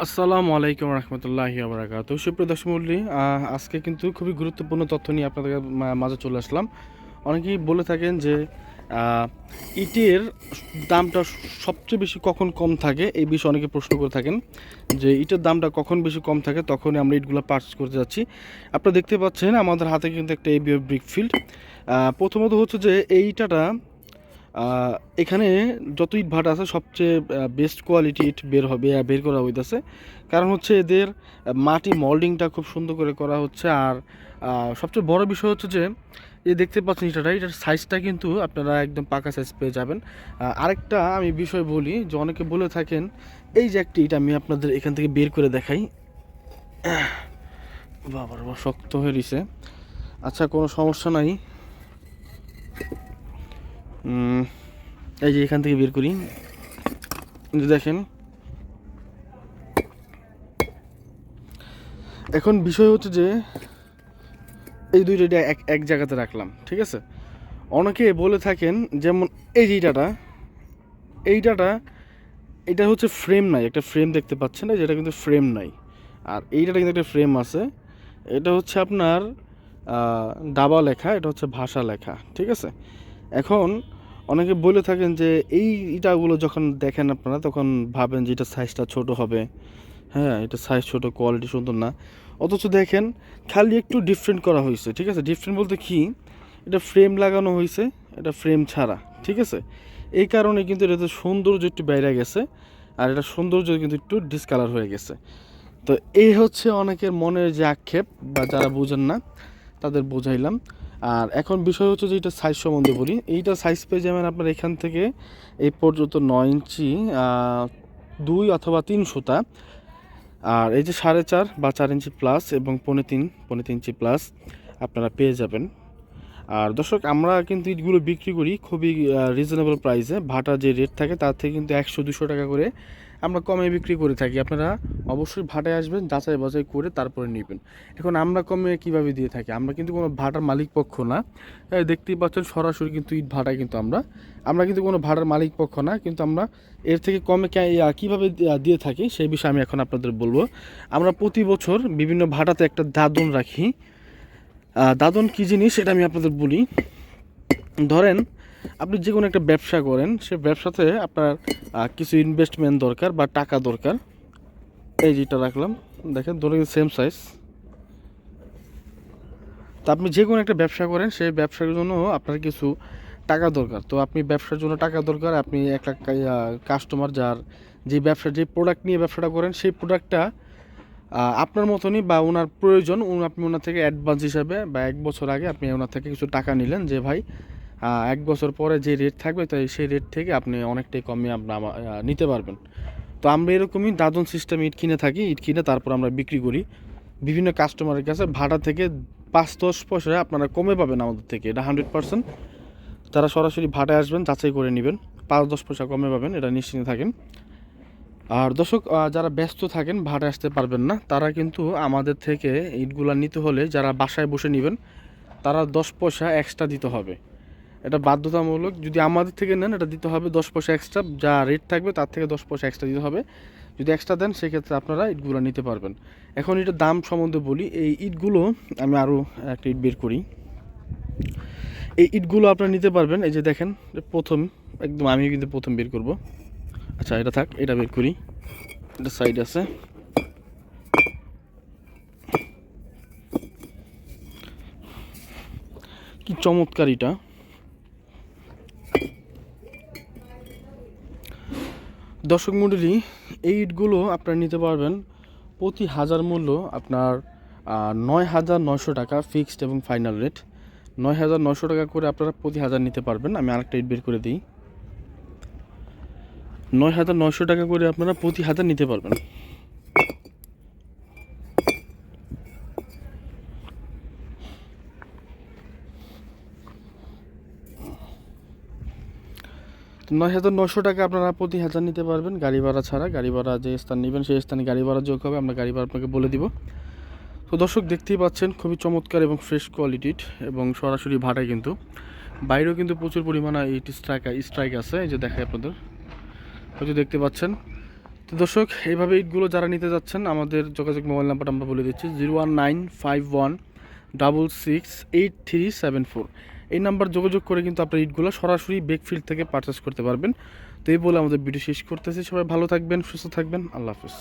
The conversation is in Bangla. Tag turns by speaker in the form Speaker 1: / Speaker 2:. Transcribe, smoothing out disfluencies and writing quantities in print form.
Speaker 1: আসসালামু আলাইকুম রহমতুল্লাহি বারাকাতুহু। সুপ্রিয় দর্শক মণ্ডলী, আজকে কিন্তু খুবই গুরুত্বপূর্ণ তথ্য নিয়ে আপনাদের মাঝে চলে আসলাম। অনেকেই বলে থাকেন যে আহ, ইটের দামটা সবচেয়ে বেশি কখন কম থাকে, এই বিষয়ে অনেকে প্রশ্ন করে থাকেন যে ইটের দামটা কখন বেশি কম থাকে, তখনই আমরা ইটগুলো পারচেজ করতে যাচ্ছি। আপনারা দেখতে পাচ্ছেন আমাদের হাতে কিন্তু একটা এবিএফ ব্রিক ফিল্ড। প্রথমত হচ্ছে যে এই ইটাটা এখানে যত ইট ভাটা আছে সবচেয়ে বেস্ট কোয়ালিটি ইট বের করা হইতেছে। কারণ হচ্ছে এদের মাটি মল্ডিংটা খুব সুন্দর করে করা হচ্ছে। আর সবচেয়ে বড় বিষয় হচ্ছে যে দেখতে পাচ্ছেন এটার সাইজটা কিন্তু আপনারা একদম পাকা সাইজ পেয়ে যাবেন। আরেকটা আমি বিষয় বলি যে অনেকে বলে থাকেন, এই যে একটি ইট আমি আপনাদের এখান থেকে বের করে দেখাই। বাবার শক্ত হয়ে রয়েছে। আচ্ছা, কোনো সমস্যা নাই। এই যে এখান থেকে বের করি, দেখেন। এখন বিষয় হচ্ছে যে এই দুইটা এক এক জায়গাতে রাখলাম, ঠিক আছে। অনেকে বলে থাকেন যেমন এই যে এইটাটা এটা হচ্ছে ফ্রেম নাই, একটা ফ্রেম দেখতে পাচ্ছেন না, যেটা কিন্তু ফ্রেম নাই। আর এইটাটা কিন্তু একটা ফ্রেম আছে। এটা হচ্ছে আপনার ডাবা লেখা, এটা হচ্ছে ভাষা লেখা, ঠিক আছে। এখন অনেকে বলে থাকেন যে এই ইটাগুলো যখন দেখেন আপনারা তখন ভাবেন যে এটা সাইজটা ছোট হবে। হ্যাঁ, এটা সাইজ ছোট, কোয়ালিটি সুন্দর না। অথচ দেখেন খালি একটু ডিফারেন্ট করা হয়েছে, ঠিক আছে। ডিফারেন্ট বলতে কি, এটা ফ্রেম লাগানো হয়েছে, এটা ফ্রেম ছাড়া, ঠিক আছে। এই কারণে কিন্তু এটাতে সৌন্দর্য একটু বাইরে গেছে। আর এটা সৌন্দর্য কিন্তু একটু ডিসকালার হয়ে গেছে। তো এই হচ্ছে অনেকের মনের যে আক্ষেপ, বা যারা বুঝেন না তাদের বোঝাইলাম। আর এখন বিষয় হচ্ছে যে এটা সাইজ সম্বন্ধে বলি। এইটা সাইজ পেয়ে যাবেন আপনার এখান থেকে এই পর্যন্ত 9 ইঞ্চি 2 অথবা 3 সুতা। আর এই যে 4.5 বা 4 ইঞ্চি প্লাস এবং 3.5 ইঞ্চি প্লাস আপনারা পেয়ে যাবেন। আর দর্শক, আমরা কিন্তু ইটগুলো বিক্রি করি খুবই রিজনেবল প্রাইসে। ভাটা যে রেট থাকে তার থেকে কিন্তু 100-200 টাকা করে আমরা কমে বিক্রি করে থাকি। আপনারা অবশ্যই ভাটায় আসবেন, যাচাই বাছাই করে তারপরে নেবেন। এখন আমরা কমে কিভাবে দিয়ে থাকি, আমরা কিন্তু কোনো ভাটার মালিক পক্ষ না। দেখতেই পাচ্ছেন সরাসরি কিন্তু ইট ভাটায় কিন্তু আমরা কিন্তু কোনো ভাটার মালিক পক্ষ না, কিন্তু আমরা এর থেকে কমে কীভাবে দিয়ে থাকি সেই বিষয়ে আমি এখন আপনাদের বলবো। আমরা প্রতি বছর বিভিন্ন ভাটাতে একটা দাদন রাখি। দাদন কী জিনিস সেটা আমি আপনাদের বলি। ধরেন আপনি যে কোনো একটা ব্যবসা করেন, সে ব্যবসাতে আপনার কিছু ইনভেস্টমেন্ট দরকার বা টাকা দরকার। এই যেটা রাখলাম, দেখেন ধরে সেম সাইজ। তো আপনি যে কোনো একটা ব্যবসা করেন, সেই ব্যবসার জন্য আপনার কিছু টাকা দরকার। তো আপনি ব্যবসার জন্য টাকা দরকার, আপনি একটা কাস্টমার যার যে ব্যবসা, যে প্রোডাক্ট নিয়ে ব্যবসাটা করেন, সেই প্রোডাক্টটা আপনার মতনই বা ওনার প্রয়োজন, আপনি ওনার থেকে অ্যাডভান্স হিসাবে বা 1 বছর আগে আপনি ওনার থেকে কিছু টাকা নিলেন যে ভাই 1 বছর পরে যে রেট থাকবে তাই সেই রেট থেকে আপনি অনেকটাই কমে আপনার নিতে পারবেন। তো আমরা এরকমই দাদন সিস্টেম ইট কিনে থাকি। ইট কিনে তারপর আমরা বিক্রি করি বিভিন্ন কাস্টমারের কাছে। ভাড়া থেকে 5-10 পয়সা আপনারা কমে পাবেন আমাদের থেকে, এটা 100%। তারা সরাসরি ভাড়ায় আসবেন, যাচাই করে নেবেন, 5-10 পয়সা কমে পাবেন, এটা নিশ্চিন্তে থাকেন। আর দর্শক, যারা ব্যস্ত থাকেন ভাড়া আসতে পারবেন না, তারা কিন্তু আমাদের থেকে ইটগুলা নিতে হলে যারা বাসায় বসে নেবেন তারা 10 পয়সা এক্সট্রা দিতে হবে। এটা বাধ্যতামূলক। যদি আমাদের থেকে নেন এটা দিতে হবে 10 পয়সা এক্সট্রা, যা রেট থাকবে তার থেকে 10 পয়সা এক্সট্রা দিতে হবে। যদি এক্সট্রা দেন সেক্ষেত্রে আপনারা ইটগুলো নিতে পারবেন। এখন এটার দাম সম্বন্ধে বলি। এই ইটগুলো আমি আরও একটা ইট বের করি। এই ইটগুলো আপনারা নিতে পারবেন। এই যে দেখেন, প্রথম একদম আমি কিন্তু প্রথম বের করব। আচ্ছা, এটা থাক, এটা বের করি, এটা সাইড আছে। কি চমৎকার এটা! দর্শক মণ্ডলী, এই ইটগুলো আপনারা নিতে পারবেন প্রতি হাজার মূল্য আপনার 9,900 টাকা ফিক্সড এবং ফাইনাল রেট। 9,900 টাকা করে আপনারা প্রতি হাজার নিতে পারবেন। আমি আরেকটা ইট বের করে দিই। 9,900 টাকা করে আপনারা প্রতি হাজার নিতে পারবেন। তো 9,900 টাকা আপনারা প্রতি হাজার নিতে পারবেন গাড়ি ভাড়া ছাড়া। গাড়ি ভাড়া যে স্থান নেবেন সেই স্থানে গাড়ি ভাড়া যোগ হবে, আমরা গাড়ি ভাড়া আপনাকে বলে দিব। তো দর্শক, দেখতেই পাচ্ছেন খুবই চমৎকার এবং ফ্রেশ কোয়ালিটির এবং সরাসরি ভাড়ায় কিন্তু। বাইরেও কিন্তু প্রচুর পরিমাণে এই স্ট্রাইক আছে, এই যে দেখায় আপনাদের, হয়তো দেখতে পাচ্ছেন। তো দর্শক, এইভাবে ইটগুলো যারা নিতে যাচ্ছেন, আমাদের যোগাযোগ মোবাইল নাম্বারটা আমরা বলে দিচ্ছি 01951668374। এই নাম্বার যোগাযোগ করে কিন্তু আপনার ইটগুলো সরাসরি বেকফিল্ড থেকে পারচেস করতে পারবেন। তো এই বলে আমাদের ভিডিও শেষ করতেছি। সবাই ভালো থাকবেন, সুস্থ থাকবেন, আল্লাহ হাফেজ।